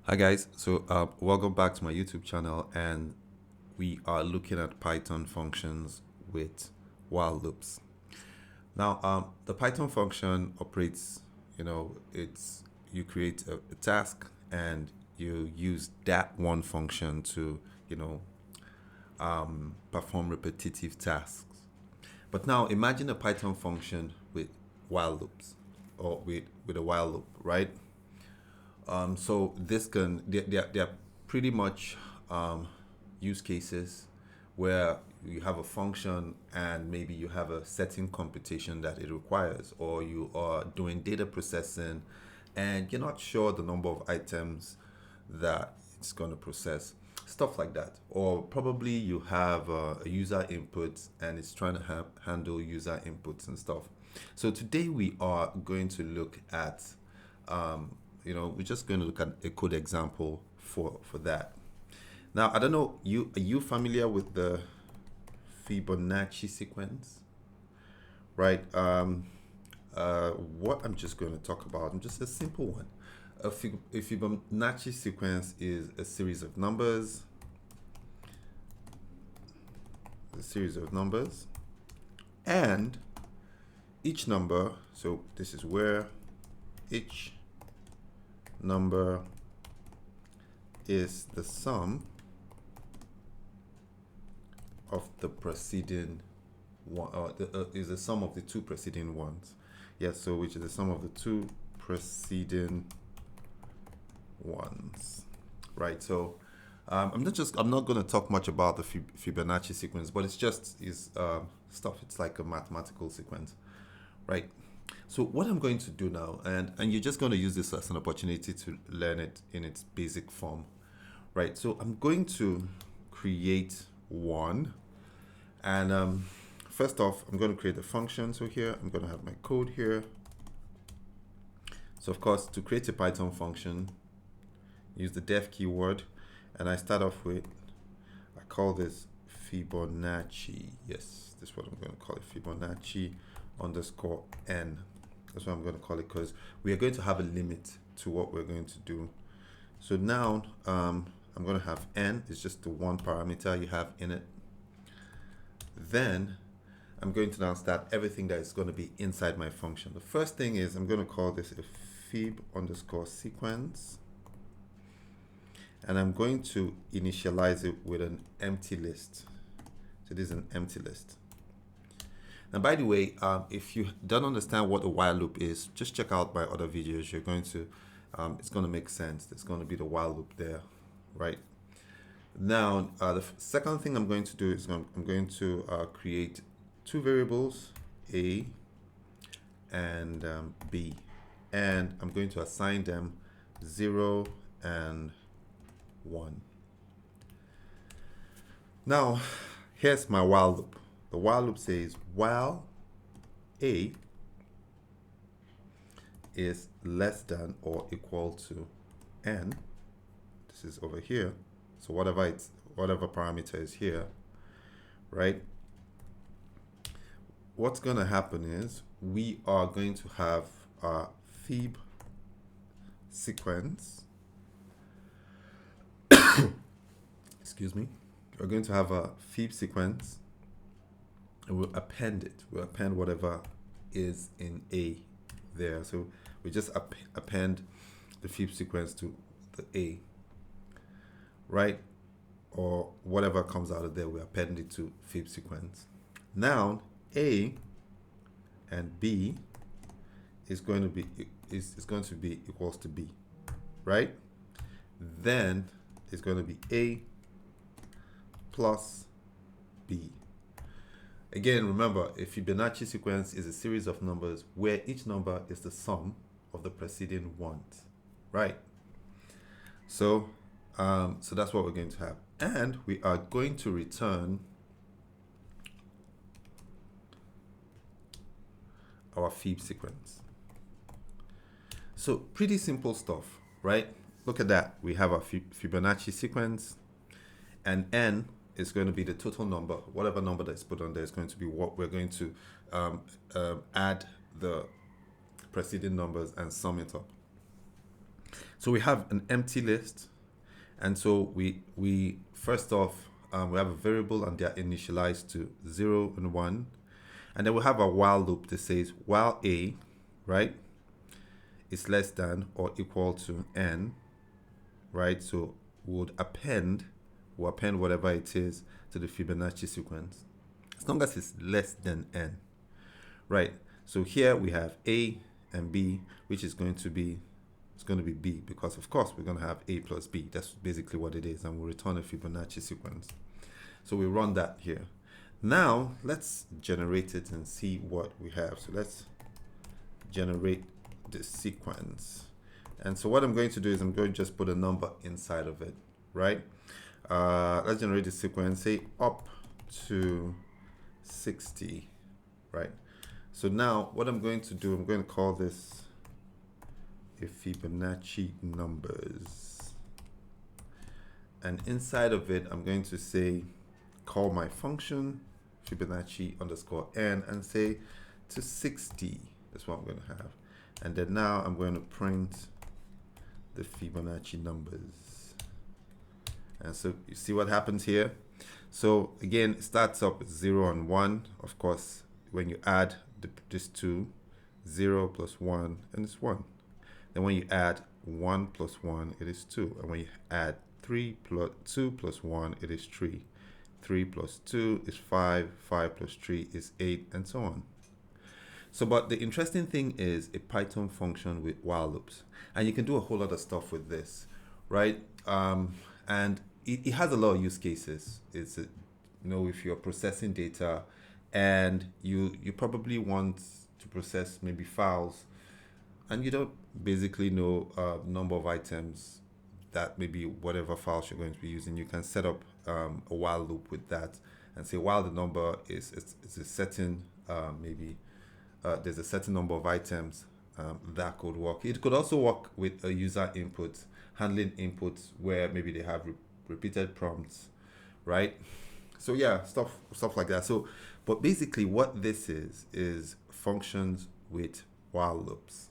Hi guys, so welcome back to my YouTube channel, and we are looking at Python functions with while loops. Now, the Python function operates, it's you create a task and you use that one function to, perform repetitive tasks. But now imagine a Python function with while loops or with a while loop, right? So this can they're pretty much use cases where you have a function and maybe you have a certain computation that it requires, or you are doing data processing and you're not sure the number of items that it's going to process, stuff like that. Or probably you have a user input and it's trying to handle user inputs and stuff. So today we are going to look at we're just going to look at a code example for that. Now, I don't know, are you familiar with the Fibonacci sequence? Right. What I'm just going to talk about, just a simple one. A Fibonacci sequence is a series of numbers, and each number. So this is where each number is the sum of the preceding one, is the sum of the two preceding ones. Yes, so which is the sum of the two preceding ones, right? So I'm not going to talk much about the Fibonacci sequence, but it's just stuff. It's like a mathematical sequence, right? So what I'm going to do now, and you're just going to use this as an opportunity to learn it in its basic form, right? So I'm going to create one, and first off, I'm going to create a function. So here, I'm going to have my code here. So of course, to create a Python function, use the def keyword, and I start off with, I call this Fibonacci. Yes, this is what I'm going to call it, Fibonacci underscore n. That's what I'm going to call it, because we are going to have a limit to what we're going to do. So now I'm going to have n is just the one parameter you have in it. Then I'm going to now start everything that is going to be inside my function. The first thing is I'm going to call this a fib underscore sequence, and I'm going to initialize it with an empty list. So this is an empty list. Now, by the way, if you don't understand what a while loop is, just check out my other videos. You're going to, it's going to make sense. There's going to be the while loop there, right? Now, the second thing I'm going to do is I'm going to create two variables, A and B, and I'm going to assign them 0 and 1. Now, here's my while loop. The while loop says while A is less than or equal to n. This is over here. So whatever parameter is here, right? What's going to happen is we are going to have a fib sequence. Excuse me. We're going to have a fib sequence, and we'll append it. We'll append whatever is in A there. So we just append the fib sequence to the A, right? Or whatever comes out of there, we append it to fib sequence. Now A and B is going to be equals to B, right? Then it's going to be A plus B. Again, remember, a Fibonacci sequence is a series of numbers where each number is the sum of the preceding ones, right? So, so that's what we're going to have, and we are going to return our fib sequence. So pretty simple stuff, right? Look at that. We have a Fibonacci sequence, and n is going to be the total number. Whatever number that's put on there is going to be what we're going to add the preceding numbers and sum it up. So we have an empty list, and so we first off we have a variable and they're initialized to 0 and 1, and then we have a while loop that says while a, right, is less than or equal to n, right? So we'll append whatever it is to the Fibonacci sequence as long as it's less than n, right? So here we have a and b, which is going to be, it's going to be b, because of course we're going to have a plus b. That's basically what it is, and we'll return a Fibonacci sequence. So we run that here. Now let's generate it and see what we have. So let's generate the sequence. And so what I'm going to do is I'm going to just put a number inside of it, right? Let's generate the sequence, say up to 60, right? So now what I'm going to do, I'm going to call this a Fibonacci numbers. And inside of it, I'm going to say, call my function Fibonacci underscore n and say to 60. That's what I'm going to have. And then now I'm going to print the Fibonacci numbers. And so you see what happens here. So again, it starts up with 0 and 1. Of course, when you add these two, 0 plus 1, and it's 1. Then when you add 1 plus 1, it is 2. And when you add 2 plus 1, it is 3. 3 plus 2 is 5. 5 plus 3 is 8, and so on. So, but the interesting thing is a Python function with while loops. And you can do a whole lot of stuff with this, right? And it has a lot of use cases. It's, if you're processing data and you probably want to process maybe files, and you don't basically know number of items that maybe whatever files you're going to be using, you can set up a while loop with that and say while the number is a certain there's a certain number of items, that could work. It could also work with a user input, handling inputs where maybe they have repeated prompts, right? So yeah, stuff like that. So, but basically what this is functions with while loops.